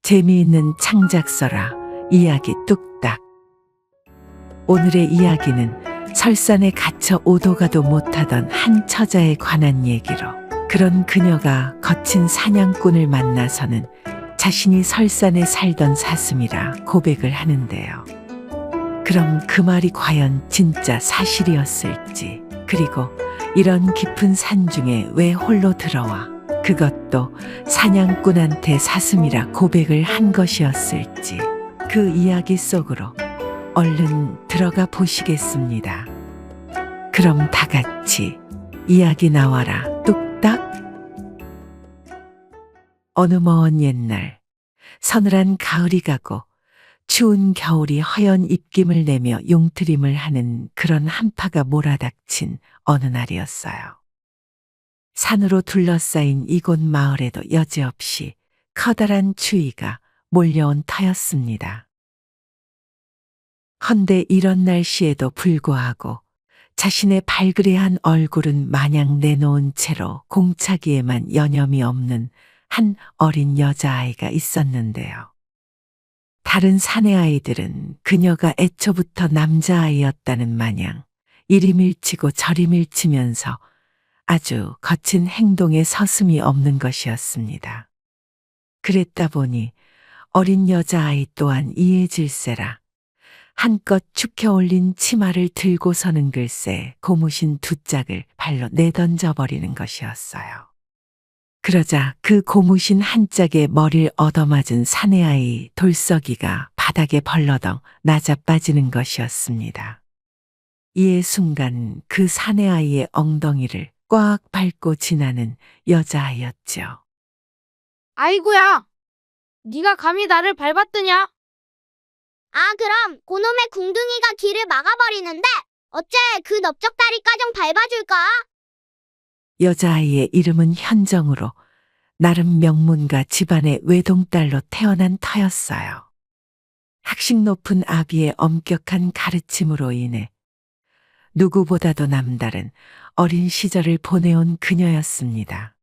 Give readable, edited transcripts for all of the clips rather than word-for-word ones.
재미있는 창작서라 이야기 뚝딱. 오늘의 이야기는 설산에 갇혀 오도 가도 못하던 한 처자에 관한 얘기로, 그런 그녀가 거친 사냥꾼을 만나서는 자신이 설산에 살던 사슴이라 고백을 하는데요. 그럼 그 말이 과연 진짜 사실이었을지, 그리고 이런 깊은 산 중에 왜 홀로 들어와 그것도 사냥꾼한테 사슴이라 고백을 한 것이었을지, 그 이야기 속으로 얼른 들어가 보시겠습니다. 그럼 다 같이 이야기 나와라 뚝딱. 어느 먼 옛날, 서늘한 가을이 가고 추운 겨울이 허연 입김을 내며 용트림을 하는 그런 한파가 몰아닥친 어느 날이었어요. 산으로 둘러싸인 이곳 마을에도 여지없이 커다란 추위가 몰려온 터였습니다. 헌데 이런 날씨에도 불구하고 자신의 발그레한 얼굴은 마냥 내놓은 채로 공차기에만 여념이 없는 한 어린 여자아이가 있었는데요. 다른 사내 아이들은 그녀가 애초부터 남자아이였다는 마냥 이리 밀치고 저리 밀치면서 아주 거친 행동에 서슴이 없는 것이었습니다. 그랬다 보니 어린 여자아이 또한 이해질세라 한껏 축혀 올린 치마를 들고서는 글쎄 고무신 두 짝을 발로 내던져버리는 것이었어요. 그러자 그 고무신 한 짝에 머리를 얻어맞은 사내아이 돌석이가 바닥에 벌러덩 나자빠지는 것이었습니다. 이에 순간 그 사내아이의 엉덩이를 꽉 밟고 지나는 여자아이였죠. 아이고야, 네가 감히 나를 밟았더냐? 아, 그럼 고놈의 궁둥이가 길을 막아버리는데 어째 그 넓적다리까정 밟아줄까? 여자아이의 이름은 현정으로 나름 명문가 집안의 외동딸로 태어난 터였어요. 학식 높은 아비의 엄격한 가르침으로 인해 누구보다도 남다른 어린 시절을 보내온 그녀였습니다.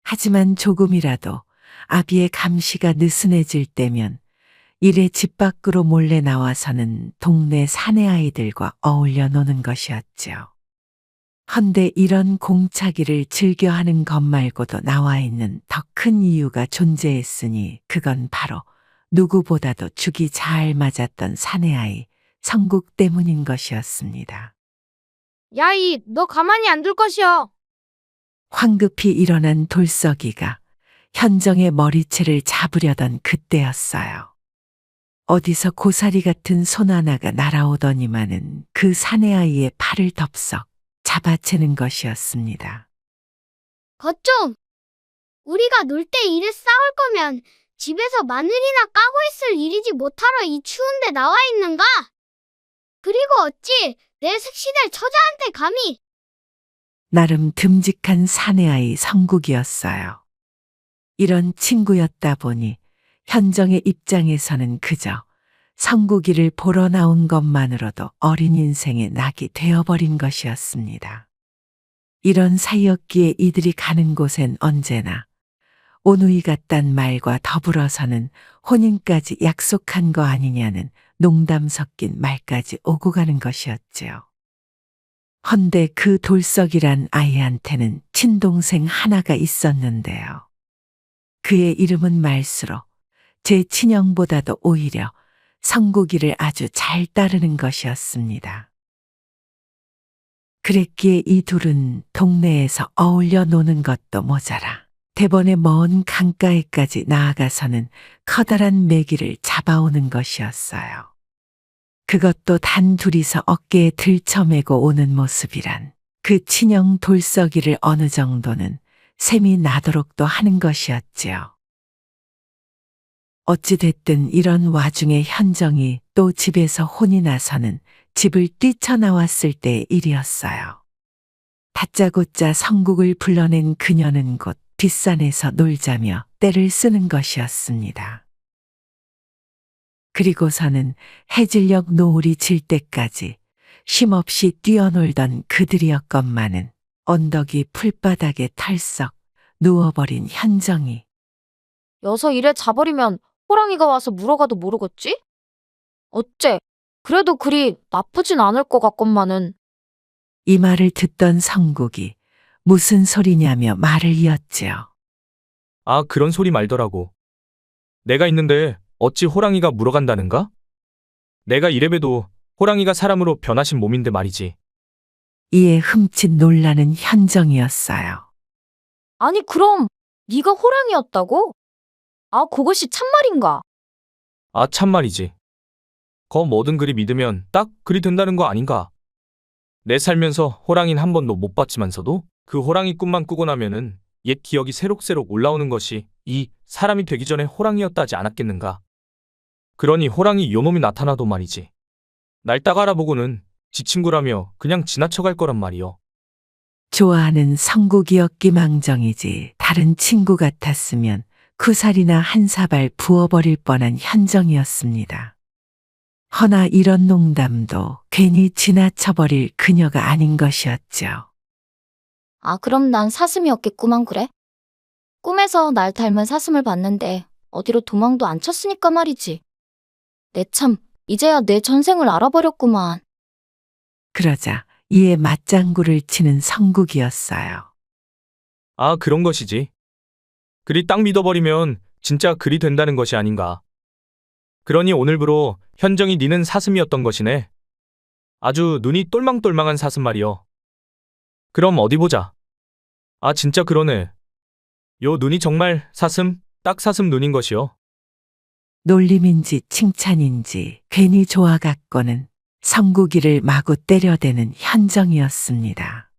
하지만 조금이라도 아비의 감시가 느슨해질 때면 이래 집 밖으로 몰래 나와서는 동네 사내 아이들과 어울려 노는 것이었죠. 헌데 이런 공차기를 즐겨하는 것 말고도 나와 있는 더 큰 이유가 존재했으니 그건 바로 누구보다도 죽이 잘 맞았던 사내아이 성국 때문인 것이었습니다. 야이, 너 가만히 안 둘 것이여. 황급히 일어난 돌석이가 현정의 머리채를 잡으려던 그때였어요. 어디서 고사리 같은 손 하나가 날아오더니만은 그 사내아이의 팔을 덥석 잡아채는 것이었습니다. 거좀! 우리가 놀 때 이래 싸울 거면 집에서 마늘이나 까고 있을 일이지 못하러 이 추운데 나와 있는가? 그리고 어찌 내 색시될 처자한테 감히! 나름 듬직한 사내아이 성국이었어요. 이런 친구였다 보니 현정의 입장에서는 그저 성국이를 보러 나온 것만으로도 어린 인생의 낙이 되어버린 것이었습니다. 이런 사이였기에 이들이 가는 곳엔 언제나 오누이 같단 말과 더불어서는 혼인까지 약속한 거 아니냐는 농담 섞인 말까지 오고 가는 것이었지요. 헌데 그 돌석이란 아이한테는 친동생 하나가 있었는데요. 그의 이름은 말수로 제 친형보다도 오히려 성국이를 아주 잘 따르는 것이었습니다. 그랬기에 이 둘은 동네에서 어울려 노는 것도 모자라 대번에 먼 강가에까지 나아가서는 커다란 메기를 잡아오는 것이었어요. 그것도 단 둘이서 어깨에 들쳐매고 오는 모습이란 그 친형 돌석이를 어느 정도는 셈이 나도록도 하는 것이었지요. 어찌됐든 이런 와중에 현정이 또 집에서 혼이 나서는 집을 뛰쳐나왔을 때의 일이었어요. 다짜고짜 성국을 불러낸 그녀는 곧 뒷산에서 놀자며 때를 쓰는 것이었습니다. 그리고서는 해질녘 노을이 질 때까지 쉼없이 뛰어놀던 그들이었건만은 언덕이 풀바닥에 털썩 누워버린 현정이 여서 이래 자버리면 호랑이가 와서 물어가도 모르겠지? 어째? 그래도 그리 나쁘진 않을 것 같건만은. 이 말을 듣던 성국이 무슨 소리냐며 말을 이었지요. 아, 그런 소리 말더라고. 내가 있는데 어찌 호랑이가 물어간다는가? 내가 이래봬도 호랑이가 사람으로 변하신 몸인데 말이지. 이에 흠칫 놀라는 현정이었어요. 아니 그럼 네가 호랑이였다고? 아 그것이 참말인가? 아, 참말이지. 거 뭐든 그리 믿으면 딱 그리 된다는 거 아닌가? 내 살면서 호랑이는 한 번도 못 봤지만서도 그 호랑이 꿈만 꾸고 나면은 옛 기억이 새록새록 올라오는 것이 이 사람이 되기 전에 호랑이였다지 않았겠는가? 그러니 호랑이 요놈이 나타나도 말이지. 날 딱 알아보고는 지 친구라며 그냥 지나쳐갈 거란 말이요. 좋아하는 성국이었기 망정이지 다른 친구 같았으면 쿠살이나 한 사발 부어버릴 뻔한 현정이었습니다. 허나 이런 농담도 괜히 지나쳐버릴 그녀가 아닌 것이었죠. 아, 그럼 난 사슴이었겠구만, 그래? 꿈에서 날 닮은 사슴을 봤는데 어디로 도망도 안 쳤으니까 말이지. 내 참, 이제야 내 전생을 알아버렸구만. 그러자 이에 맞장구를 치는 성국이었어요. 아, 그런 것이지. 그리 딱 믿어버리면 진짜 그리 된다는 것이 아닌가. 그러니 오늘부로 현정이 니는 사슴이었던 것이네. 아주 눈이 똘망똘망한 사슴 말이여. 그럼 어디 보자. 아, 진짜 그러네. 요 눈이 정말 사슴, 딱 사슴 눈인 것이요. 놀림인지 칭찬인지 괜히 좋아갔고는 성국이를 마구 때려대는 현정이었습니다.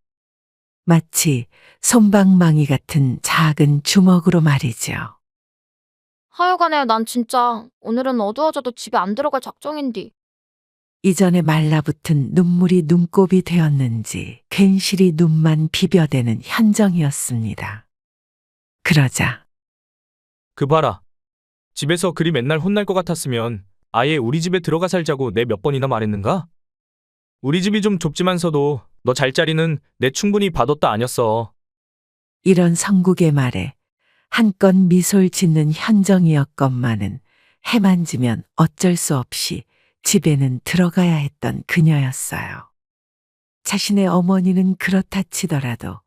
마치 솜방망이 같은 작은 주먹으로 말이죠. 하여간에 난 진짜 오늘은 어두워져도 집에 안 들어갈 작정인디. 이전에 말라붙은 눈물이 눈곱이 되었는지 괜시리 눈만 비벼대는 현정이었습니다. 그러자 그 봐라. 집에서 그리 맨날 혼날 것 같았으면 아예 우리 집에 들어가 살자고 내 몇 번이나 말했는가? 우리 집이 좀 좁지만서도 너 잘자리는 내 충분히 봐뒀다 아녔어. 이런 성국의 말에 한껏 미소를 짓는 현정이었건만은 해만지면 어쩔 수 없이 집에는 들어가야 했던 그녀였어요. 자신의 어머니는 그렇다 치더라도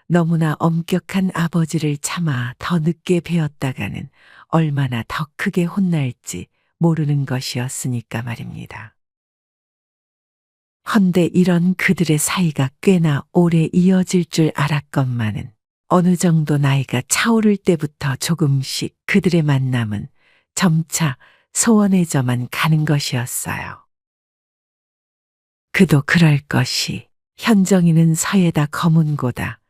너무나 엄격한 아버지를 참아 더 늦게 배웠다가는 얼마나 더 크게 혼날지 모르는 것이었으니까 말입니다. 헌데 이런 그들의 사이가 꽤나 오래 이어질 줄 알았건만은 어느 정도 나이가 차오를 때부터 조금씩 그들의 만남은 점차 소원해져만 가는 것이었어요. 그도 그럴 것이 현정이는 서예다 검은고다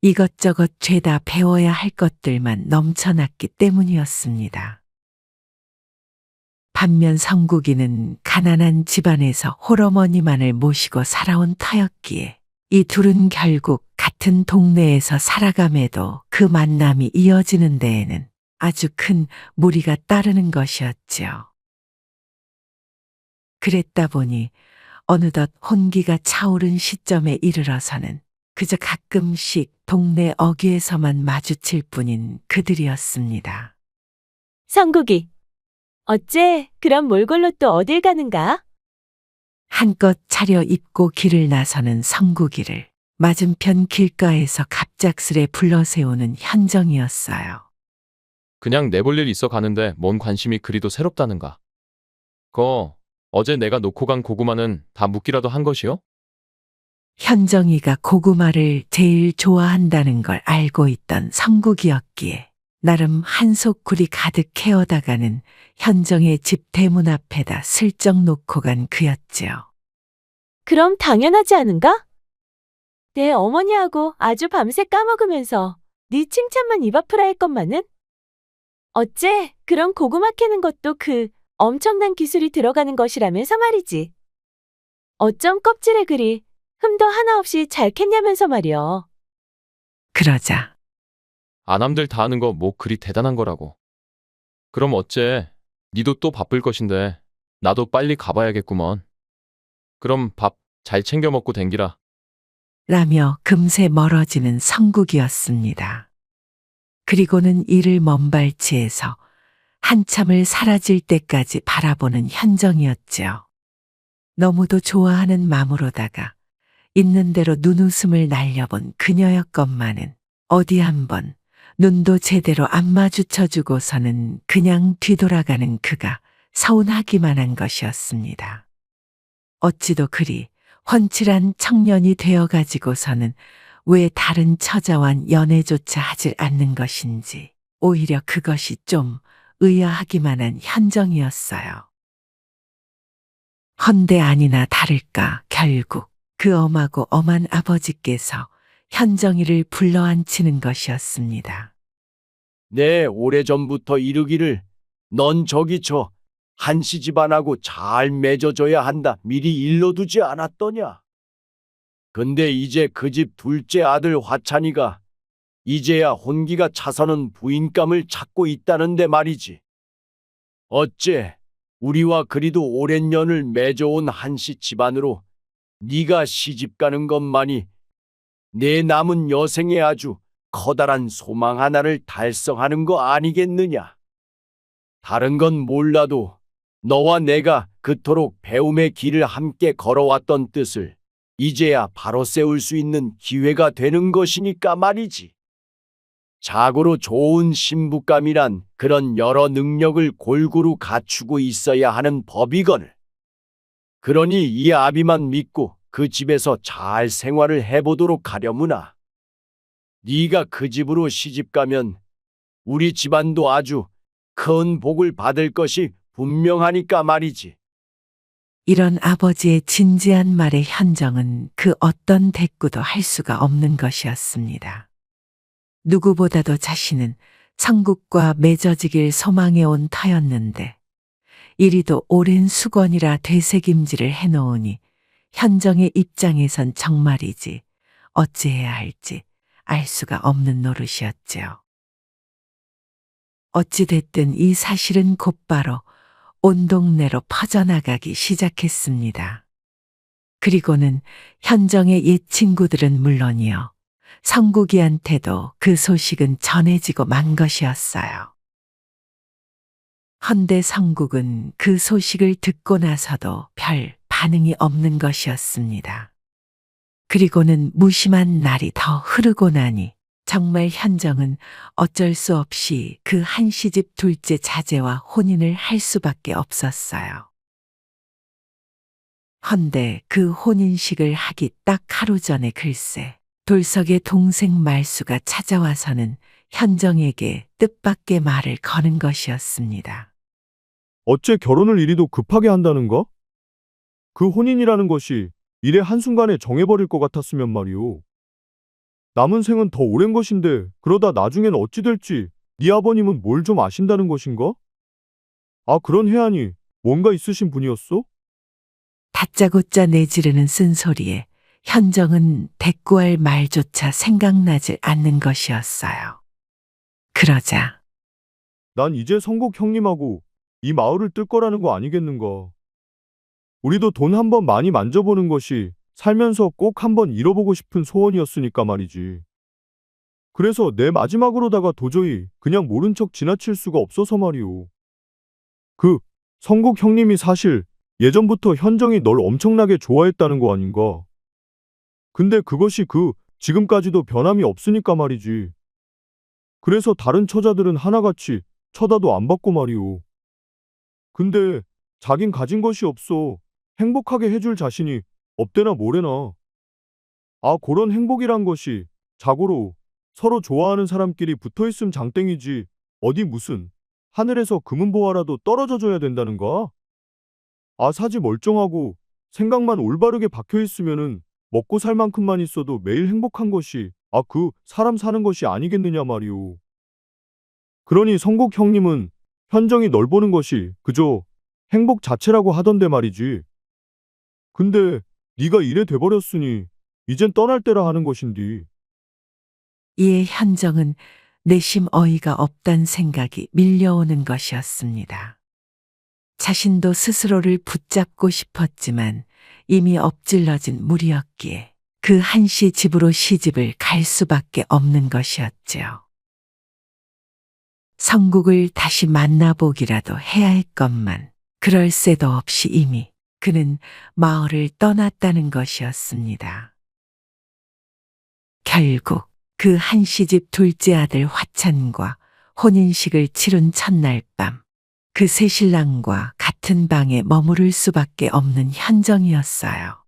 이것저것 죄다 배워야 할 것들만 넘쳐났기 때문이었습니다. 반면 성국이는 가난한 집안에서 홀어머니만을 모시고 살아온 터였기에 이 둘은 결국 같은 동네에서 살아감에도 그 만남이 이어지는 데에는 아주 큰 무리가 따르는 것이었지요. 그랬다 보니 어느덧 혼기가 차오른 시점에 이르러서는 그저 가끔씩 동네 어귀에서만 마주칠 뿐인 그들이었습니다. 성국이, 어째 그럼 몰골로 또 어딜 가는가? 한껏 차려입고 길을 나서는 성국이를 맞은편 길가에서 갑작스레 불러세우는 현정이었어요. 그냥 내볼 일 있어 가는데 뭔 관심이 그리도 새롭다는가. 어제 내가 놓고 간 고구마는 다 묵기라도 한 것이요? 현정이가 고구마를 제일 좋아한다는 걸 알고 있던 성국이었기에 나름 한소쿠리 가득 캐어다가는 현정의 집 대문 앞에다 슬쩍 놓고 간 그였지요. 그럼 당연하지 않은가? 내 어머니하고 아주 밤새 까먹으면서 네 칭찬만 입 아프라 했건만은? 어째 그런 고구마 캐는 것도 그 엄청난 기술이 들어가는 것이라면서 말이지. 어쩜 껍질에 그리 흠도 하나 없이 잘 캤냐면서 말이여. 그러자 아남들 다 하는 거 뭐 그리 대단한 거라고. 그럼 어째 니도 또 바쁠 것인데 나도 빨리 가봐야겠구먼. 그럼 밥 잘 챙겨 먹고 댕기라. 라며 금세 멀어지는 성국이었습니다. 그리고는 이를 먼발치에서 한참을 사라질 때까지 바라보는 현정이었지요. 너무도 좋아하는 마음으로다가 있는 대로 눈웃음을 날려본 그녀였건만은 어디 한번 눈도 제대로 안 마주쳐주고서는 그냥 뒤돌아가는 그가 서운하기만 한 것이었습니다. 어찌도 그리 훤칠한 청년이 되어가지고서는 왜 다른 처자와 연애조차 하질 않는 것인지 오히려 그것이 좀 의아하기만 한 현정이었어요. 헌데 아니나 다를까 결국 그 엄하고 엄한 아버지께서 현정이를 불러앉히는 것이었습니다. 내 오래전부터 이르기를 넌 저기 저 한씨 집안하고 잘 맺어줘야 한다 미리 일러두지 않았더냐. 근데 이제 그 집 둘째 아들 화찬이가 이제야 혼기가 차서는 부인감을 찾고 있다는데 말이지. 어째 우리와 그리도 오랜 년을 맺어온 한씨 집안으로 네가 시집가는 것만이 내 남은 여생에 아주 커다란 소망 하나를 달성하는 거 아니겠느냐. 다른 건 몰라도 너와 내가 그토록 배움의 길을 함께 걸어왔던 뜻을 이제야 바로 세울 수 있는 기회가 되는 것이니까 말이지. 자고로 좋은 신부감이란 그런 여러 능력을 골고루 갖추고 있어야 하는 법이거늘. 그러니 이 아비만 믿고 그 집에서 잘 생활을 해보도록 하려무나. 네가 그 집으로 시집가면 우리 집안도 아주 큰 복을 받을 것이 분명하니까 말이지. 이런 아버지의 진지한 말에 현정은 그 어떤 대꾸도 할 수가 없는 것이었습니다. 누구보다도 자신은 성국과 맺어지길 소망해온 터였는데 이리도 오랜 수건이라 되새김질을 해놓으니 현정의 입장에선 정말이지 어찌해야 할지 알 수가 없는 노릇이었지요. 어찌됐든 이 사실은 곧바로 온 동네로 퍼져나가기 시작했습니다. 그리고는 현정의 옛 친구들은 물론이요. 성국이한테도 그 소식은 전해지고 만 것이었어요. 헌데 성국은 그 소식을 듣고 나서도 별 반응이 없는 것이었습니다. 그리고는 무심한 날이 더 흐르고 나니 정말 현정은 어쩔 수 없이 그 한시집 둘째 자제와 혼인을 할 수밖에 없었어요. 헌데 그 혼인식을 하기 딱 하루 전에 글쎄 돌석의 동생 말수가 찾아와서는 현정에게 뜻밖의 말을 거는 것이었습니다. 어째 결혼을 이리도 급하게 한다는가? 그 혼인이라는 것이 이래 한순간에 정해버릴 것 같았으면 말이오. 남은 생은 더 오랜 것인데 그러다 나중엔 어찌 될지 네 아버님은 뭘 좀 아신다는 것인가? 아, 그런 해안이 뭔가 있으신 분이었소? 다짜고짜 내지르는 쓴소리에 현정은 대꾸할 말조차 생각나질 않는 것이었어요. 그러자 난 이제 성국 형님하고 이 마을을 뜰 거라는 거 아니겠는가? 우리도 돈 한번 많이 만져보는 것이 살면서 꼭 한번 잃어보고 싶은 소원이었으니까 말이지. 그래서 내 마지막으로다가 도저히 그냥 모른 척 지나칠 수가 없어서 말이오. 그 성국 형님이 사실 예전부터 현정이 널 엄청나게 좋아했다는 거 아닌가? 근데 그것이 지금까지도 변함이 없으니까 말이지. 그래서 다른 처자들은 하나같이 쳐다도 안 받고 말이오. 근데 자긴 가진 것이 없어 행복하게 해줄 자신이 없대나 뭐래나. 아, 그런 행복이란 것이 자고로 서로 좋아하는 사람끼리 붙어있음 장땡이지 어디 무슨 하늘에서 금은보화라도 떨어져 줘야 된다는가? 아, 사지 멀쩡하고 생각만 올바르게 박혀있으면은 먹고 살 만큼만 있어도 매일 행복한 것이 그 사람 사는 것이 아니겠느냐 말이오. 그러니 성국 형님은 현정이 널 보는 것이 그저 행복 자체라고 하던데 말이지. 근데 네가 이래 돼버렸으니 이젠 떠날 때라 하는 것인디. 이에 현정은 내심 어이가 없단 생각이 밀려오는 것이었습니다. 자신도 스스로를 붙잡고 싶었지만 이미 엎질러진 물이었기에 그 한씨 집으로 시집을 갈 수밖에 없는 것이었지요. 성국을 다시 만나보기라도 해야 했건만 그럴 새도 없이 이미 그는 마을을 떠났다는 것이었습니다. 결국 그 한시집 둘째 아들 화찬과 혼인식을 치룬 첫날 밤, 그 새신랑과 같은 방에 머무를 수밖에 없는 현정이었어요.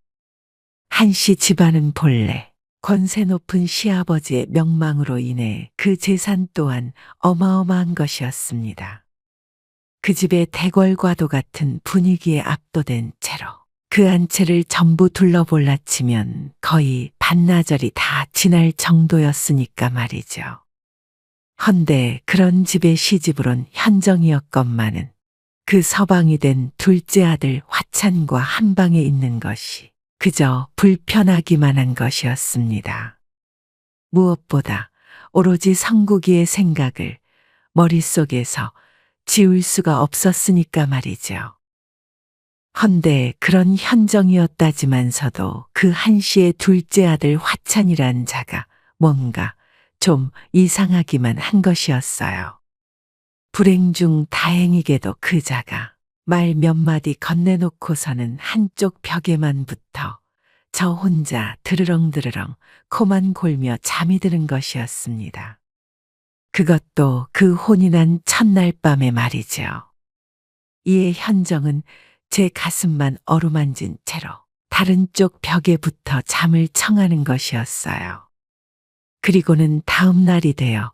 한씨 집안은 본래 권세 높은 시아버지의 명망으로 인해 그 재산 또한 어마어마한 것이었습니다. 그 집의 대궐과도 같은 분위기에 압도된 채로 그 한 채를 전부 둘러볼라치면 거의 반나절이 다 지날 정도였으니까 말이죠. 헌데 그런 집의 시집으론 현정이었건만은 그 서방이 된 둘째 아들 화찬과 한 방에 있는 것이 그저 불편하기만 한 것이었습니다. 무엇보다 오로지 성국이의 생각을 머릿속에서 지울 수가 없었으니까 말이죠. 헌데 그런 현정이었다지만서도 그 한씨의 둘째 아들 화찬이란 자가 뭔가 좀 이상하기만 한 것이었어요. 불행 중 다행이게도 그 자가 말 몇 마디 건네놓고서는 한쪽 벽에만 붙어 저 혼자 드르렁드르렁 코만 골며 잠이 드는 것이었습니다. 그것도 그 혼인한 첫날 밤에 말이죠. 이에 현정은 제 가슴만 어루만진 채로 다른 쪽 벽에 붙어 잠을 청하는 것이었어요. 그리고는 다음 날이 되어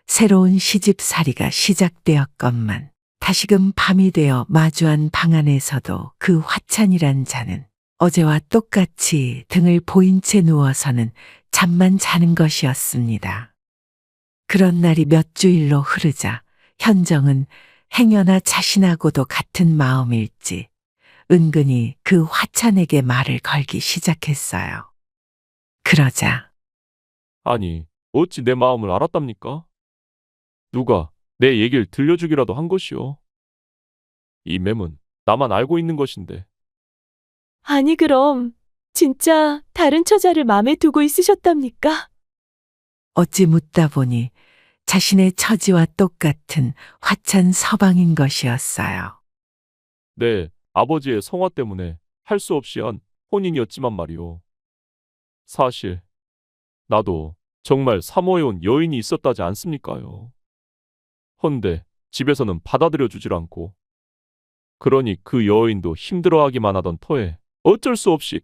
새로운 시집살이가 시작되었건만 다시금 밤이 되어 마주한 방 안에서도 그 화찬이란 자는 어제와 똑같이 등을 보인 채 누워서는 잠만 자는 것이었습니다. 그런 날이 몇 주일로 흐르자 현정은 행여나 자신하고도 같은 마음일지 은근히 그 화찬에게 말을 걸기 시작했어요. 그러자 아니, 어찌 내 마음을 알았답니까? 누가 내 얘기를 들려주기라도 한 것이오. 이 맴은 나만 알고 있는 것인데. 아니 그럼 진짜 다른 처자를 마음에 두고 있으셨답니까? 어찌 묻다 보니 자신의 처지와 똑같은 화찬 서방인 것이었어요. 내 아버지의 성화 때문에 할 수 없이 한 혼인이었지만 말이오. 사실 나도 정말 사모해온 여인이 있었다지 않습니까요? 헌데 집에서는 받아들여 주질 않고 그러니 그 여인도 힘들어하기만 하던 터에 어쩔 수 없이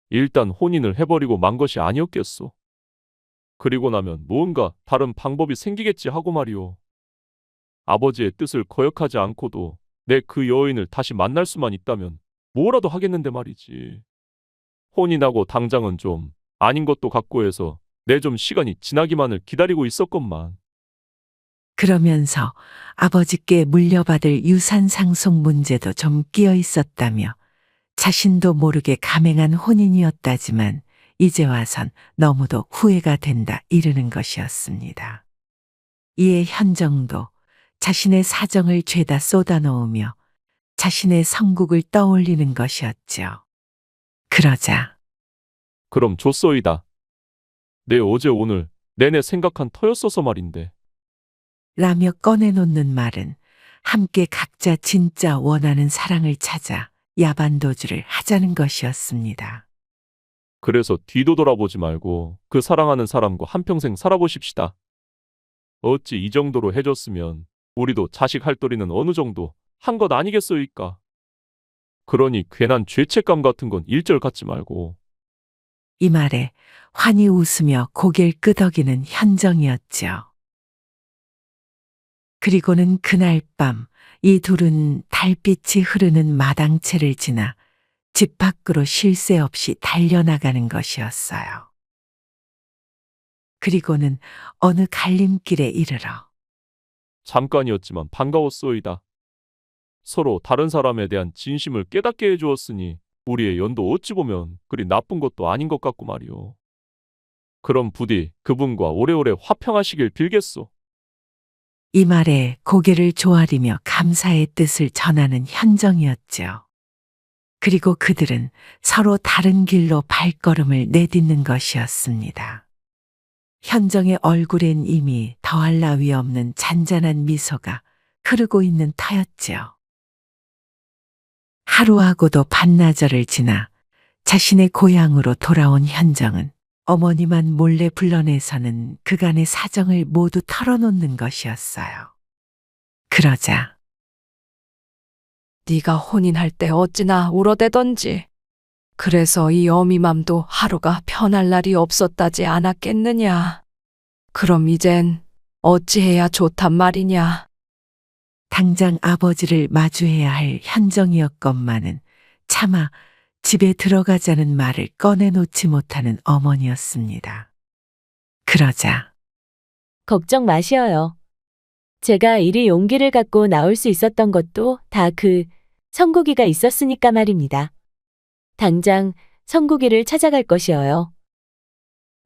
일단 혼인을 해버리고 만 것이 아니었겠소. 그리고 나면 무언가 다른 방법이 생기겠지 하고 말이오. 아버지의 뜻을 거역하지 않고도 내 그 여인을 다시 만날 수만 있다면 뭐라도 하겠는데 말이지. 혼인하고 당장은 좀 아닌 것도 같고 해서 내 좀 시간이 지나기만을 기다리고 있었건만. 그러면서 아버지께 물려받을 유산 상속 문제도 좀 끼어 있었다며 자신도 모르게 감행한 혼인이었다지만 이제 와선 너무도 후회가 된다 이르는 것이었습니다. 이에 현정도 자신의 사정을 죄다 쏟아놓으며 자신의 성국을 떠올리는 것이었죠. 그러자 그럼 좋소이다. 내 어제 오늘 내내 생각한 터였어서 말인데. 라며 꺼내놓는 말은 함께 각자 진짜 원하는 사랑을 찾아 야반도주를 하자는 것이었습니다. 그래서 뒤도 돌아보지 말고 그 사랑하는 사람과 한평생 살아보십시다. 어찌 이 정도로 해줬으면 우리도 자식 할 도리는 어느 정도 한 것 아니겠소이까. 그러니 괜한 죄책감 같은 건 일절 갖지 말고. 이 말에 환히 웃으며 고개를 끄덕이는 현정이었죠. 그리고는 그날 밤 이 둘은 달빛이 흐르는 마당채를 지나 집 밖으로 쉴 새 없이 달려나가는 것이었어요. 그리고는 어느 갈림길에 이르러 잠깐이었지만 반가웠소이다. 서로 다른 사람에 대한 진심을 깨닫게 해주었으니 우리의 연도 어찌 보면 그리 나쁜 것도 아닌 것 같고 말이오. 그럼 부디 그분과 오래오래 화평하시길 빌겠소. 이 말에 고개를 조아리며 감사의 뜻을 전하는 현정이었죠. 그리고 그들은 서로 다른 길로 발걸음을 내딛는 것이었습니다. 현정의 얼굴엔 이미 더할 나위 없는 잔잔한 미소가 흐르고 있는 터였지요. 하루하고도 반나절을 지나 자신의 고향으로 돌아온 현정은 어머니만 몰래 불러내서는 그간의 사정을 모두 털어놓는 것이었어요. 그러자 네가 혼인할 때 어찌나 울어대던지. 그래서 이 어미맘도 하루가 편할 날이 없었다지 않았겠느냐. 그럼 이젠 어찌해야 좋단 말이냐. 당장 아버지를 마주해야 할 현정이었건만은 차마 집에 들어가자는 말을 꺼내놓지 못하는 어머니였습니다. 그러자 걱정 마시어요. 제가 이리 용기를 갖고 나올 수 있었던 것도 다 그 성국이가 있었으니까 말입니다. 당장 성국이를 찾아갈 것이어요.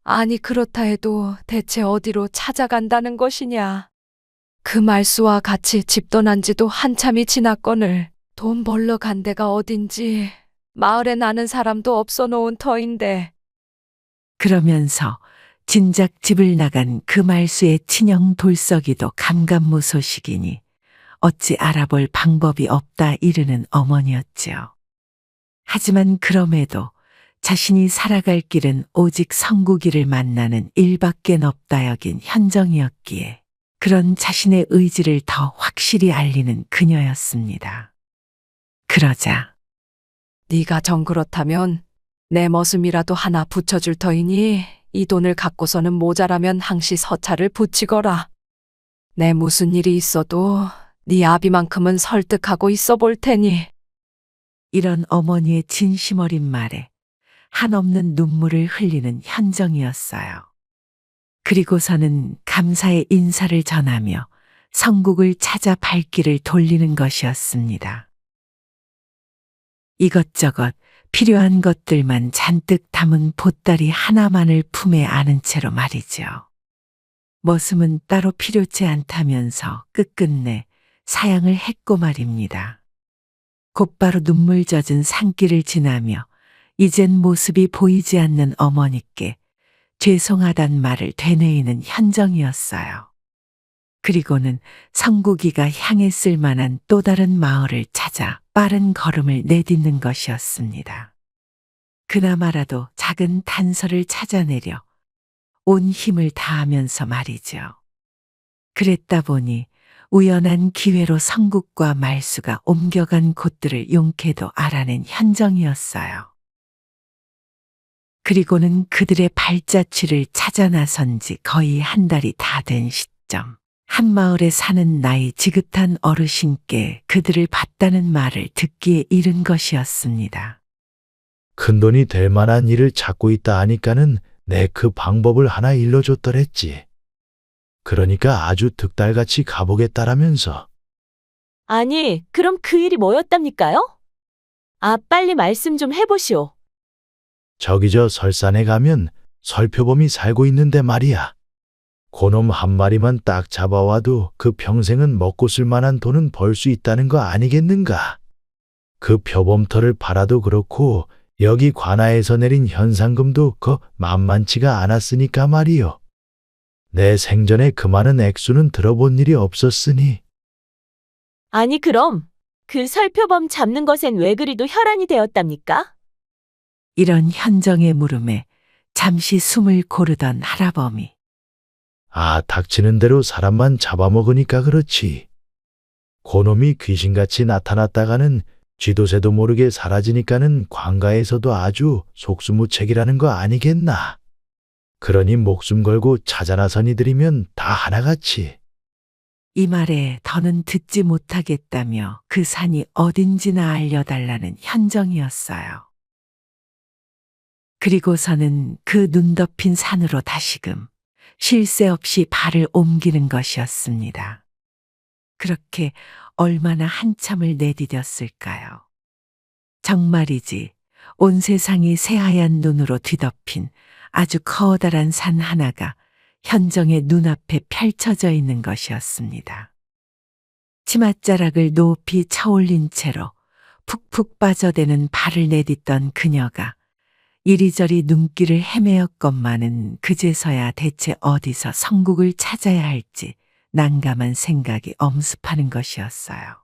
아니 그렇다 해도 대체 어디로 찾아간다는 것이냐. 그 말수와 같이 집 떠난 지도 한참이 지났거늘 돈 벌러 간 데가 어딘지 마을에 나는 사람도 없어 놓은 터인데. 그러면서 진작 집을 나간 그 말수의 친형 돌석이도 감감무소식이니 어찌 알아볼 방법이 없다 이르는 어머니였지요. 하지만 그럼에도 자신이 살아갈 길은 오직 성국이를 만나는 일밖에 없다 여긴 현정이었기에 그런 자신의 의지를 더 확실히 알리는 그녀였습니다. 그러자 네가 정 그렇다면 내 머슴이라도 하나 붙여줄 터이니 이 돈을 갖고서는 모자라면 항시 서찰을 붙이거라. 내 무슨 일이 있어도 네 아비만큼은 설득하고 있어 볼 테니. 이런 어머니의 진심 어린 말에 한없는 눈물을 흘리는 현정이었어요. 그리고서는 감사의 인사를 전하며 성국을 찾아 발길을 돌리는 것이었습니다. 이것저것 필요한 것들만 잔뜩 담은 보따리 하나만을 품에 안은 채로 말이죠. 머슴은 따로 필요치 않다면서 끝끝내 사양을 했고 말입니다. 곧바로 눈물 젖은 산길을 지나며 이젠 모습이 보이지 않는 어머니께 죄송하단 말을 되뇌이는 현정이었어요. 그리고는 성국이가 향했을 만한 또 다른 마을을 찾아 빠른 걸음을 내딛는 것이었습니다. 그나마라도 작은 단서를 찾아내려 온 힘을 다하면서 말이죠. 그랬다 보니 우연한 기회로 성국과 말수가 옮겨간 곳들을 용케도 알아낸 현정이었어요. 그리고는 그들의 발자취를 찾아 나선 지 거의 한 달이 다 된 시점, 한 마을에 사는 나이 지긋한 어르신께 그들을 봤다는 말을 듣기에 이른 것이었습니다. 큰돈이 될 만한 일을 찾고 있다 하니까는 내 그 방법을 하나 일러줬더랬지. 그러니까 아주 득달같이 가보겠다라면서. 아니, 그럼 그 일이 뭐였답니까요? 아, 빨리 말씀 좀 해보시오. 저기 저 설산에 가면 설표범이 살고 있는데 말이야. 고놈 한 마리만 딱 잡아와도 그 평생은 먹고 쓸 만한 돈은 벌 수 있다는 거 아니겠는가? 그 표범털을 팔아도 그렇고 여기 관아에서 내린 현상금도 만만치가 않았으니까 말이요. 내 생전에 그 많은 액수는 들어본 일이 없었으니. 아니, 그럼 그 설표범 잡는 것엔 왜 그리도 혈안이 되었답니까? 이런 현정의 물음에 잠시 숨을 고르던 할아범이 아, 닥치는 대로 사람만 잡아먹으니까 그렇지. 고놈이 귀신같이 나타났다가는 쥐도새도 모르게 사라지니까는 관가에서도 아주 속수무책이라는 거 아니겠나. 그러니 목숨 걸고 찾아 나선 이들이면 다 하나같이. 이 말에 더는 듣지 못하겠다며 그 산이 어딘지나 알려달라는 현정이었어요. 그리고서는 그 눈 덮인 산으로 다시금 쉴 새 없이 발을 옮기는 것이었습니다. 그렇게 얼마나 한참을 내디뎠을까요? 정말이지 온 세상이 새하얀 눈으로 뒤덮인 아주 커다란 산 하나가 현정의 눈앞에 펼쳐져 있는 것이었습니다. 치맛자락을 높이 쳐올린 채로 푹푹 빠져대는 발을 내딛던 그녀가 이리저리 눈길을 헤매었건만은 그제서야 대체 어디서 성국을 찾아야 할지 난감한 생각이 엄습하는 것이었어요.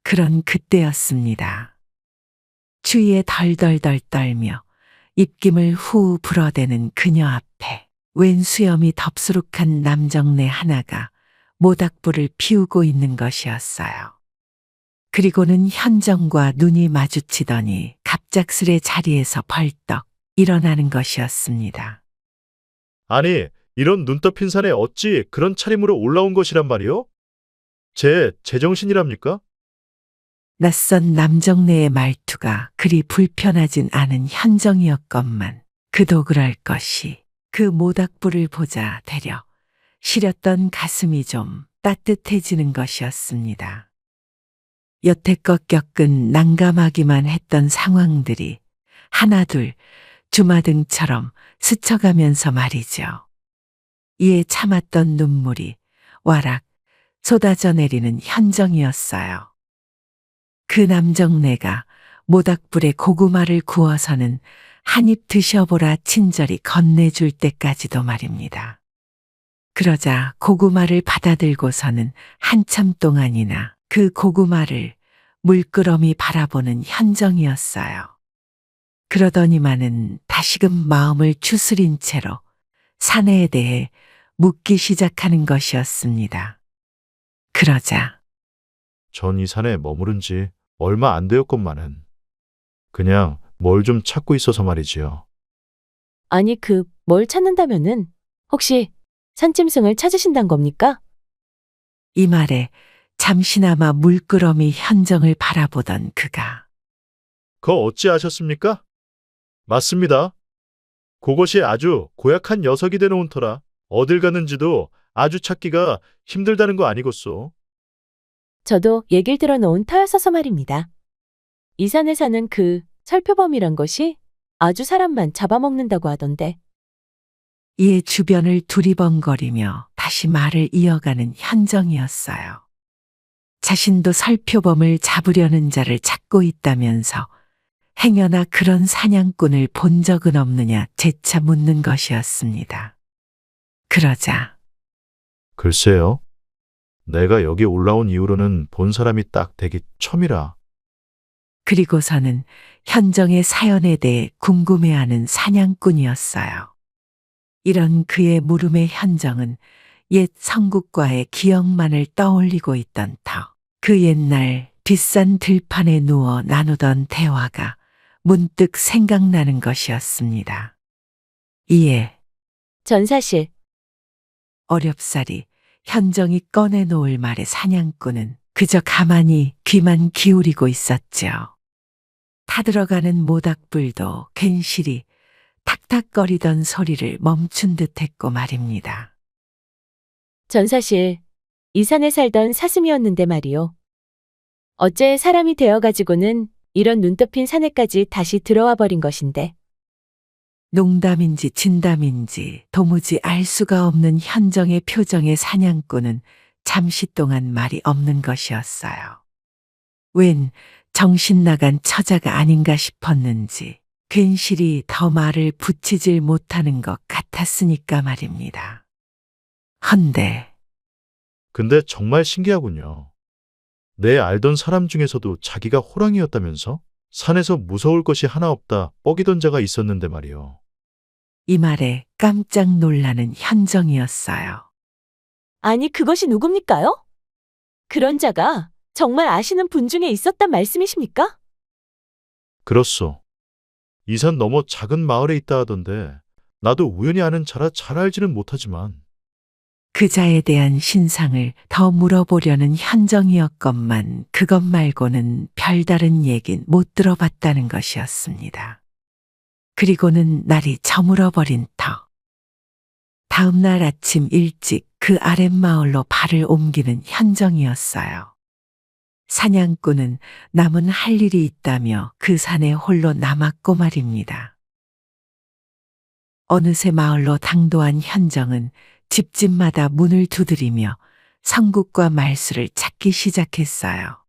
그런 그때였습니다. 추위에 덜덜덜 떨며 입김을 후 불어대는 그녀 앞에 웬 수염이 덥수룩한 남정네 하나가 모닥불을 피우고 있는 것이었어요. 그리고는 현정과 눈이 마주치더니 갑작스레 자리에서 벌떡 일어나는 것이었습니다. 아니, 이런 눈 덮인 산에 어찌 그런 차림으로 올라온 것이란 말이오? 제 제정신이랍니까? 낯선 남정네의 말투가 그리 불편하진 않은 현정이었건만 그도 그럴 것이 그 모닥불을 보자 되려 시렸던 가슴이 좀 따뜻해지는 것이었습니다. 여태껏 겪은 난감하기만 했던 상황들이 하나둘 주마등처럼 스쳐가면서 말이죠. 이에 참았던 눈물이 와락 쏟아져 내리는 현정이었어요. 그 남정네가 모닥불에 고구마를 구워서는 한 입 드셔보라 친절히 건네줄 때까지도 말입니다. 그러자 고구마를 받아들고서는 한참 동안이나 그 고구마를 물끄러미 바라보는 현정이었어요. 그러더니만은 다시금 마음을 추스린 채로 사내에 대해 묻기 시작하는 것이었습니다. 그러자 전 이 산에 머무른 지 얼마 안 되었건만은 그냥 뭘 좀 찾고 있어서 말이지요. 아니, 뭘 찾는다면은 혹시 산짐승을 찾으신단 겁니까? 이 말에 잠시나마 물끄러미 현정을 바라보던 그가 그거 어찌 아셨습니까? 맞습니다. 그것이 아주 고약한 녀석이 되놓은 터라 어딜 갔는지도 아주 찾기가 힘들다는 거 아니겠소. 저도 얘길 들어놓은 터였어서 말입니다. 이 산에 사는 그 설표범이란 것이 아주 사람만 잡아먹는다고 하던데. 이에 주변을 두리번거리며 다시 말을 이어가는 현정이었어요. 자신도 설표범을 잡으려는 자를 찾고 있다면서 행여나 그런 사냥꾼을 본 적은 없느냐 재차 묻는 것이었습니다. 그러자 글쎄요. 내가 여기 올라온 이후로는 본 사람이 딱 되기 처음이라. 그리고서는 현정의 사연에 대해 궁금해하는 사냥꾼이었어요. 이런 그의 물음에 현정은 옛 성국과의 기억만을 떠올리고 있던 터. 그 옛날 비싼 들판에 누워 나누던 대화가 문득 생각나는 것이었습니다. 이에 전 사실 어렵사리 현정이 꺼내놓을 말에 사냥꾼은 그저 가만히 귀만 기울이고 있었죠. 타들어가는 모닥불도 괜시리 탁탁거리던 소리를 멈춘 듯했고 말입니다. 전 사실 이 산에 살던 사슴이었는데 말이요. 어째 사람이 되어가지고는 이런 눈 덮인 산에까지 다시 들어와 버린 것인데. 농담인지 진담인지 도무지 알 수가 없는 현정의 표정의 사냥꾼은 잠시 동안 말이 없는 것이었어요. 웬 정신 나간 처자가 아닌가 싶었는지 괜시리 더 말을 붙이질 못하는 것 같았으니까 말입니다. 헌데 근데 정말 신기하군요. 내 알던 사람 중에서도 자기가 호랑이였다면서? 산에서 무서울 것이 하나 없다 뻐기던 자가 있었는데 말이요. 이 말에 깜짝 놀라는 현정이었어요. 아니, 그것이 누굽니까요? 그런 자가 정말 아시는 분 중에 있었단 말씀이십니까? 그렇소. 이 산 너머 작은 마을에 있다 하던데 나도 우연히 아는 자라 잘 알지는 못하지만. 그자에 대한 신상을 더 물어보려는 현정이었건만 그것 말고는 별다른 얘긴 못 들어봤다는 것이었습니다. 그리고는 날이 저물어버린 터. 다음 날 아침 일찍 그 아랫마을로 발을 옮기는 현정이었어요. 사냥꾼은 남은 할 일이 있다며 그 산에 홀로 남았고 말입니다. 어느새 마을로 당도한 현정은 집집마다 문을 두드리며 성국과 말수를 찾기 시작했어요.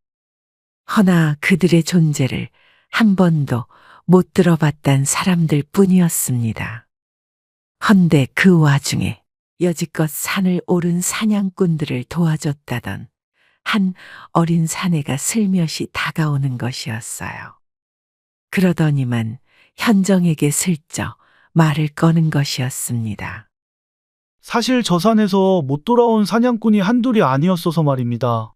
허나 그들의 존재를 한 번도 못 들어봤단 사람들 뿐이었습니다. 헌데 그 와중에 여지껏 산을 오른 사냥꾼들을 도와줬다던 한 어린 사내가 슬며시 다가오는 것이었어요. 그러더니만 현정에게 슬쩍 말을 꺼는 것이었습니다. 사실 저 산에서 못 돌아온 사냥꾼이 한둘이 아니었어서 말입니다.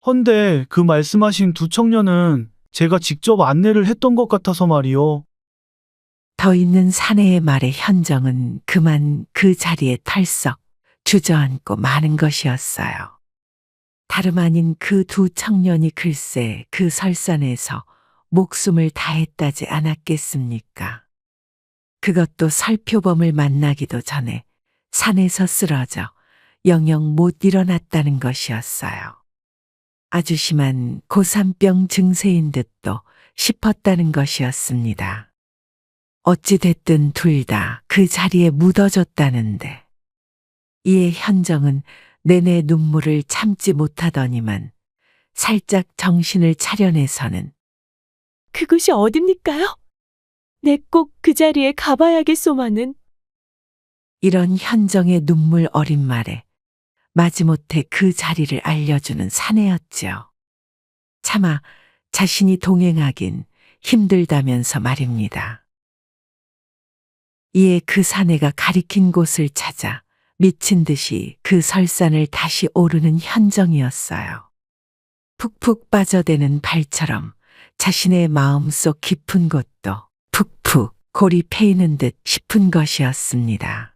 헌데 그 말씀하신 두 청년은 제가 직접 안내를 했던 것 같아서 말이요. 더 있는 사내의 말에 현정은 그만 그 자리에 털썩 주저앉고 마는 것이었어요. 다름 아닌 그 두 청년이 글쎄 그 설산에서 목숨을 다했다지 않았겠습니까? 그것도 설표범을 만나기도 전에 산에서 쓰러져 영영 못 일어났다는 것이었어요. 아주 심한 고산병 증세인 듯도 싶었다는 것이었습니다. 어찌됐든 둘 다 그 자리에 묻어졌다는데 이에 현정은 내내 눈물을 참지 못하더니만 살짝 정신을 차려내서는 그곳이 어딥니까요? 내 꼭 그 자리에 가봐야겠소마는. 이런 현정의 눈물 어린 말에 마지못해 그 자리를 알려주는 사내였지요. 차마 자신이 동행하긴 힘들다면서 말입니다. 이에 그 사내가 가리킨 곳을 찾아 미친 듯이 그 설산을 다시 오르는 현정이었어요. 푹푹 빠져드는 발처럼 자신의 마음속 깊은 곳도 푹푹 골이 패이는 듯 싶은 것이었습니다.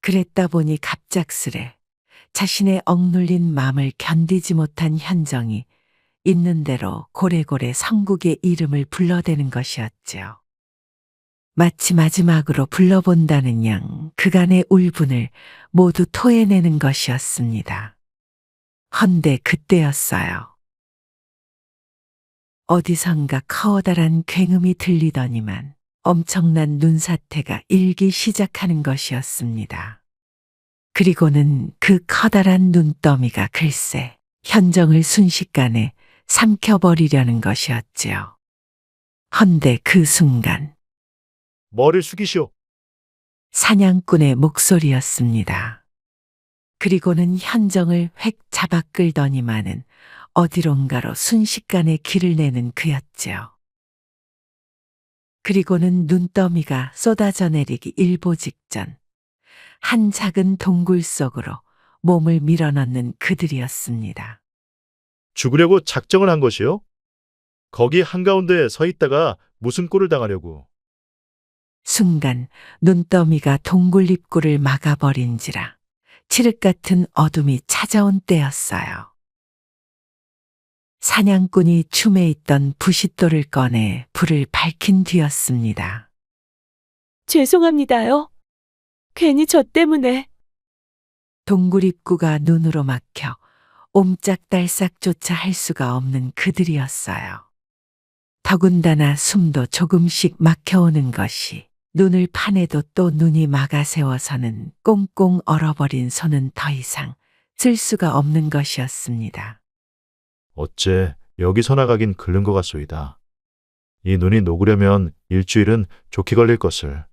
그랬다 보니 갑작스레 자신의 억눌린 마음을 견디지 못한 현정이 있는 대로 고래고래 성국의 이름을 불러대는 것이었지요. 마치 마지막으로 불러본다는 양 그간의 울분을 모두 토해내는 것이었습니다. 헌데 그때였어요. 어디선가 커다란 굉음이 들리더니만 엄청난 눈사태가 일기 시작하는 것이었습니다. 그리고는 그 커다란 눈더미가 글쎄 현정을 순식간에 삼켜버리려는 것이었지요. 헌데 그 순간 머리를 숙이시오. 사냥꾼의 목소리였습니다. 그리고는 현정을 획 잡아 끌더니만은 어디론가로 순식간에 길을 내는 그였지요. 그리고는 눈더미가 쏟아져 내리기 일보 직전 한 작은 동굴 속으로 몸을 밀어넣는 그들이었습니다. 죽으려고 작정을 한 것이요? 거기 한가운데에 서 있다가 무슨 꼴을 당하려고. 순간 눈더미가 동굴 입구를 막아버린지라 칠흑 같은 어둠이 찾아온 때였어요. 사냥꾼이 춤에 있던 부싯돌을 꺼내 불을 밝힌 뒤였습니다. 죄송합니다요. 괜히 저 때문에. 동굴 입구가 눈으로 막혀 옴짝달싹조차 할 수가 없는 그들이었어요. 더군다나 숨도 조금씩 막혀오는 것이 눈을 파내도 또 눈이 막아세워서는 꽁꽁 얼어버린 손은 더 이상 쓸 수가 없는 것이었습니다. 어째 여기서 나가긴 글른 것 같소이다. 이 눈이 녹으려면 일주일은 좋게 걸릴 것을.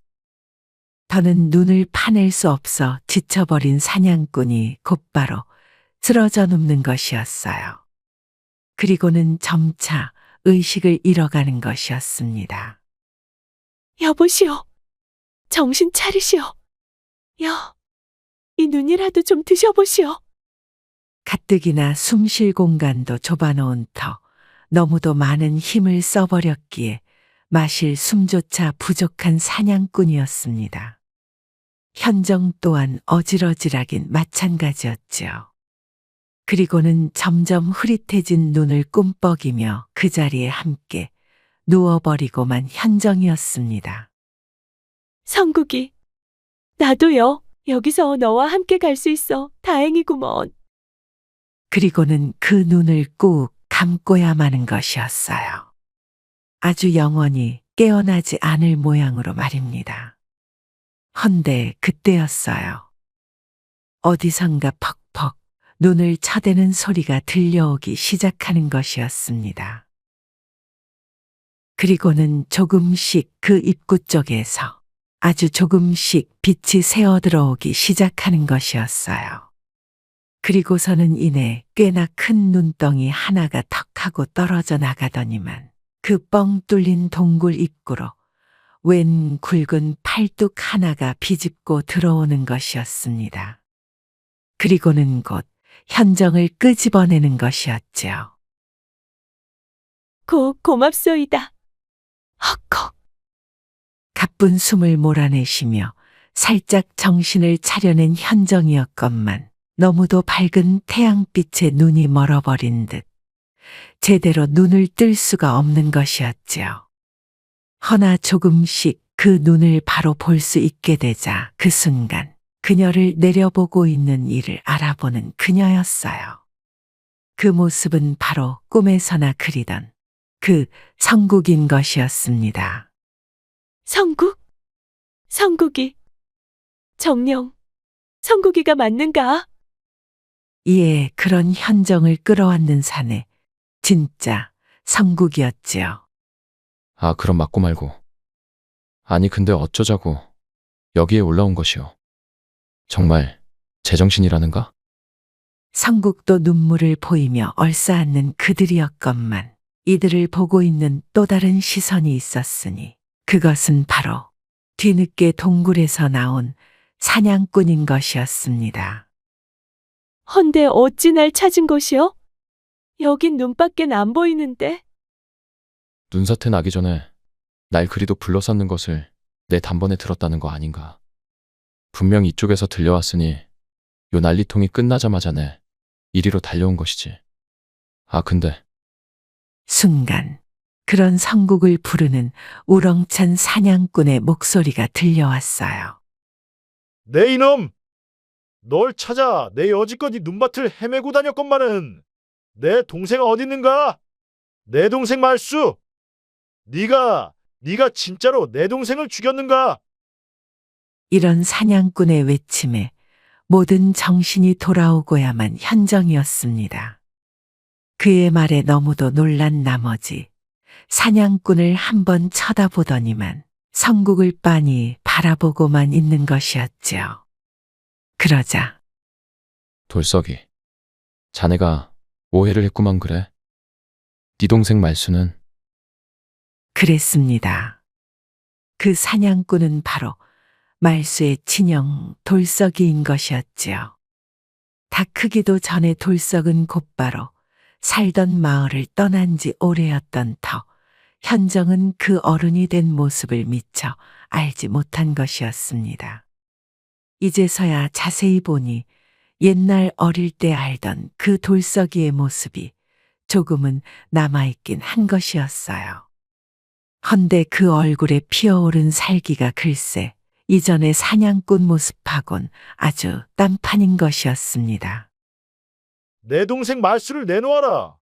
더는 눈을 파낼 수 없어 지쳐버린 사냥꾼이 곧바로 쓰러져 눕는 것이었어요. 그리고는 점차 의식을 잃어가는 것이었습니다. 여보시오. 정신 차리시오. 이 눈이라도 좀 드셔보시오. 가뜩이나 숨 쉴 공간도 좁아놓은 터 너무도 많은 힘을 써버렸기에 마실 숨조차 부족한 사냥꾼이었습니다. 현정 또한 어질어질하긴 마찬가지였지요. 그리고는 점점 흐릿해진 눈을 꿈뻑이며 그 자리에 함께 누워버리고만 현정이었습니다. 성국이, 나도요. 여기서 너와 함께 갈 수 있어. 다행이구먼. 그리고는 그 눈을 꾹 감고야 마는 것이었어요. 아주 영원히 깨어나지 않을 모양으로 말입니다. 헌데 그때였어요. 어디선가 퍽퍽 눈을 쳐대는 소리가 들려오기 시작하는 것이었습니다. 그리고는 조금씩 그 입구 쪽에서 아주 조금씩 빛이 새어 들어오기 시작하는 것이었어요. 그리고서는 이내 꽤나 큰 눈덩이 하나가 턱 하고 떨어져 나가더니만 그 뻥 뚫린 동굴 입구로 웬 굵은 팔뚝 하나가 비집고 들어오는 것이었습니다. 그리고는 곧 현정을 끄집어내는 것이었지요. 고맙소이다. 헉헉. 가쁜 숨을 몰아내시며 살짝 정신을 차려낸 현정이었건만 너무도 밝은 태양빛에 눈이 멀어버린 듯 제대로 눈을 뜰 수가 없는 것이었지요. 허나 조금씩 그 눈을 바로 볼 수 있게 되자 그 순간 그녀를 내려보고 있는 이를 알아보는 그녀였어요. 그 모습은 바로 꿈에서나 그리던 그 성국인 것이었습니다. 성국? 성국이. 정녕, 성국이가 맞는가? 이에 그런 현정을 끌어안는 사내 진짜 성국이었지요. 아, 그럼 맞고 말고. 아니, 근데 어쩌자고 여기에 올라온 것이오. 정말 제정신이라는가? 성국도 눈물을 보이며 얼싸안는 그들이었건만 이들을 보고 있는 또 다른 시선이 있었으니 그것은 바로 뒤늦게 동굴에서 나온 사냥꾼인 것이었습니다. 헌데 어찌 날 찾은 것이오? 여긴 눈밖엔 안 보이는데. 눈사태 나기 전에 날 그리도 불러쌌는 것을 내 단번에 들었다는 거 아닌가. 분명 이쪽에서 들려왔으니 요 난리통이 끝나자마자 내 이리로 달려온 것이지. 아, 근데 순간 그런 성국을 부르는 우렁찬 사냥꾼의 목소리가 들려왔어요. 내 이놈! 널 찾아 내 여지껏 이 눈밭을 헤매고 다녔건만은 내 동생 어디 있는가? 내 동생 말수! 네가 진짜로 내 동생을 죽였는가? 이런 사냥꾼의 외침에 모든 정신이 돌아오고야만 현정이었습니다. 그의 말에 너무도 놀란 나머지 사냥꾼을 한번 쳐다보더니만 성국을 빤히 바라보고만 있는 것이었지요. 그러자 돌석이, 자네가 오해를 했구만 그래. 네 동생 말수는 그랬습니다. 그 사냥꾼은 바로 말수의 친형 돌석이인 것이었지요. 다 크기도 전에 돌석은 곧바로 살던 마을을 떠난 지 오래였던 터 현정은 그 어른이 된 모습을 미처 알지 못한 것이었습니다. 이제서야 자세히 보니 옛날 어릴 때 알던 그 돌석이의 모습이 조금은 남아있긴 한 것이었어요. 헌데 그 얼굴에 피어오른 살기가 글쎄 이전의 사냥꾼 모습하곤 아주 딴판인 것이었습니다. 내 동생 말수를 내놓아라.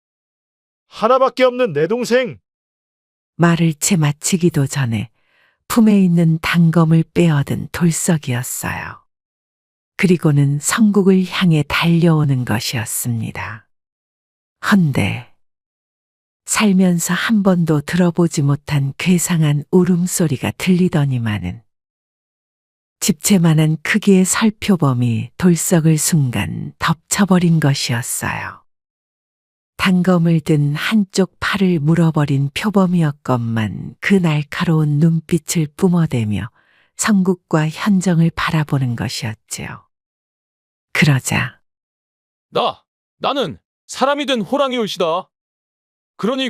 하나밖에 없는 내 동생. 말을 채 마치기도 전에 품에 있는 단검을 빼어든 돌석이었어요. 그리고는 성국을 향해 달려오는 것이었습니다. 헌데 살면서 한 번도 들어보지 못한 괴상한 울음소리가 들리더니만은 집채만한 크기의 설표범이 돌석을 순간 덮쳐버린 것이었어요. 단검을 든 한쪽 팔을 물어버린 표범이었건만 그 날카로운 눈빛을 뿜어대며 성국과 현정을 바라보는 것이었지요. 그러자 나는 사람이 된 호랑이 올시다. 그러니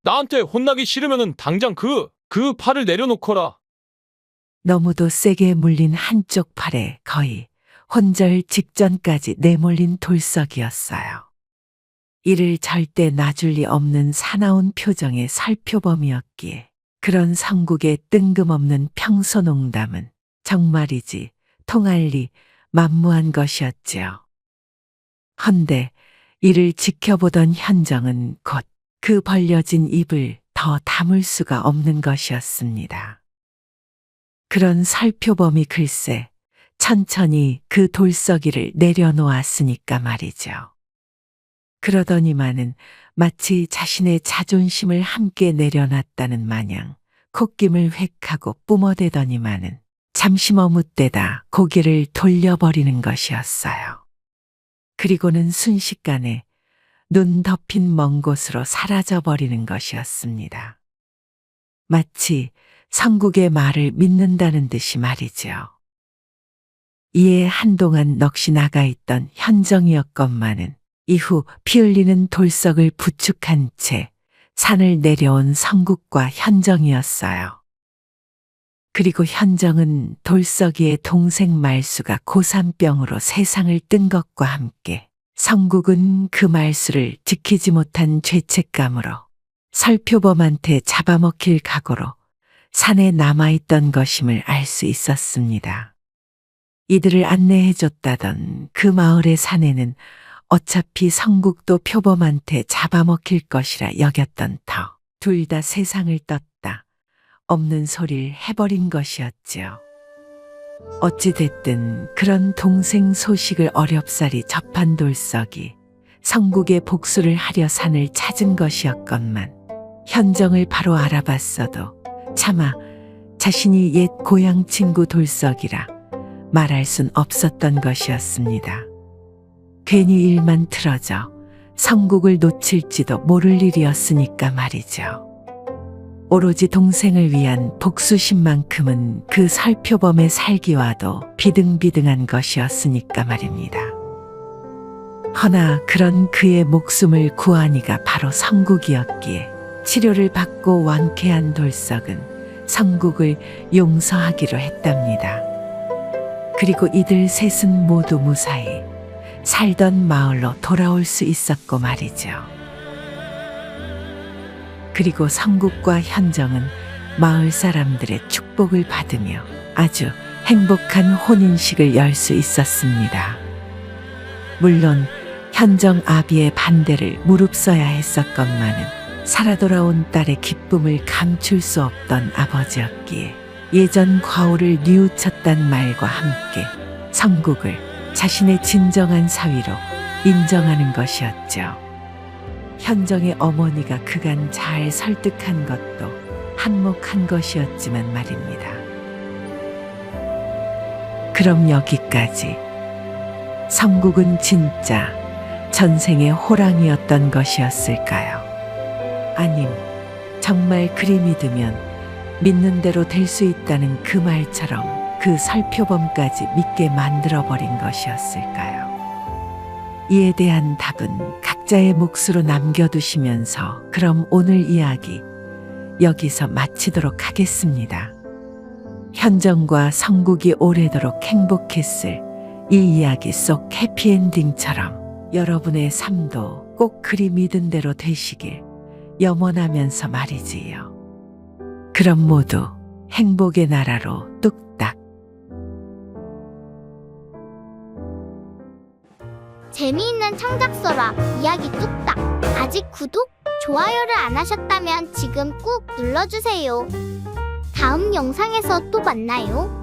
나한테 혼나기 싫으면은 당장 그 팔을 내려놓거라. 너무도 세게 물린 한쪽 팔에 거의 혼절 직전까지 내몰린 돌석이었어요. 이를 절대 놔줄 리 없는 사나운 표정의 설표범이었기에 그런 성국의 뜬금없는 평소농담은 정말이지 통할 리 만무한 것이었지요. 헌데 이를 지켜보던 현정은 곧 그 벌려진 입을 더 다물 수가 없는 것이었습니다. 그런 설표범이 글쎄 천천히 그 돌석이를 내려놓았으니까 말이죠. 그러더니만은 마치 자신의 자존심을 함께 내려놨다는 마냥 콧김을 획하고 뿜어대더니만은 잠시 머뭇대다 고개를 돌려버리는 것이었어요. 그리고는 순식간에 눈 덮인 먼 곳으로 사라져버리는 것이었습니다. 마치 성국의 말을 믿는다는 듯이 말이죠. 이에 한동안 넋이 나가 있던 현정이었건만은 이후 피 흘리는 돌석을 부축한 채 산을 내려온 성국과 현정이었어요. 그리고 현정은 돌석이의 동생 말수가 고산병으로 세상을 뜬 것과 함께 성국은 그 말수를 지키지 못한 죄책감으로 설표범한테 잡아먹힐 각오로 산에 남아있던 것임을 알 수 있었습니다. 이들을 안내해줬다던 그 마을의 산에는 어차피 성국도 표범한테 잡아먹힐 것이라 여겼던 터 둘 다 세상을 떴다. 없는 소리를 해버린 것이었지요. 어찌됐든 그런 동생 소식을 어렵사리 접한 돌석이 성국의 복수를 하려 산을 찾은 것이었건만 현정을 바로 알아봤어도 차마 자신이 옛 고향 친구 돌석이라 말할 순 없었던 것이었습니다. 괜히 일만 틀어져 성국을 놓칠지도 모를 일이었으니까 말이죠. 오로지 동생을 위한 복수심만큼은 그 설표범의 살기와도 비등비등한 것이었으니까 말입니다. 허나 그런 그의 목숨을 구하니가 바로 성국이었기에 치료를 받고 완쾌한 돌석은 성국을 용서하기로 했답니다. 그리고 이들 셋은 모두 무사히 살던 마을로 돌아올 수 있었고 말이죠. 그리고 성국과 현정은 마을 사람들의 축복을 받으며 아주 행복한 혼인식을 열 수 있었습니다. 물론 현정 아비의 반대를 무릅써야 했었건만은 살아 돌아온 딸의 기쁨을 감출 수 없던 아버지였기에 예전 과오를 뉘우쳤단 말과 함께 성국을 자신의 진정한 사위로 인정하는 것이었죠. 현정의 어머니가 그간 잘 설득한 것도 한몫한 것이었지만 말입니다. 그럼 여기까지 성국은 진짜 전생의 호랑이였던 것이었을까요? 아님 정말 그리 믿으면 믿는 대로 될 수 있다는 그 말처럼 그 설표범까지 믿게 만들어버린 것이었을까요? 이에 대한 답은 각자의 몫으로 남겨두시면서 그럼 오늘 이야기 여기서 마치도록 하겠습니다. 현정과 성국이 오래도록 행복했을 이 이야기 속 해피엔딩처럼 여러분의 삶도 꼭 그리 믿은 대로 되시길 염원하면서 말이지요. 그럼 모두 행복의 나라로 뚝딱. 재미있는 창작서라 이야기 뚝딱. 아직 구독, 좋아요를 안 하셨다면 지금 꾹 눌러주세요. 다음 영상에서 또 만나요.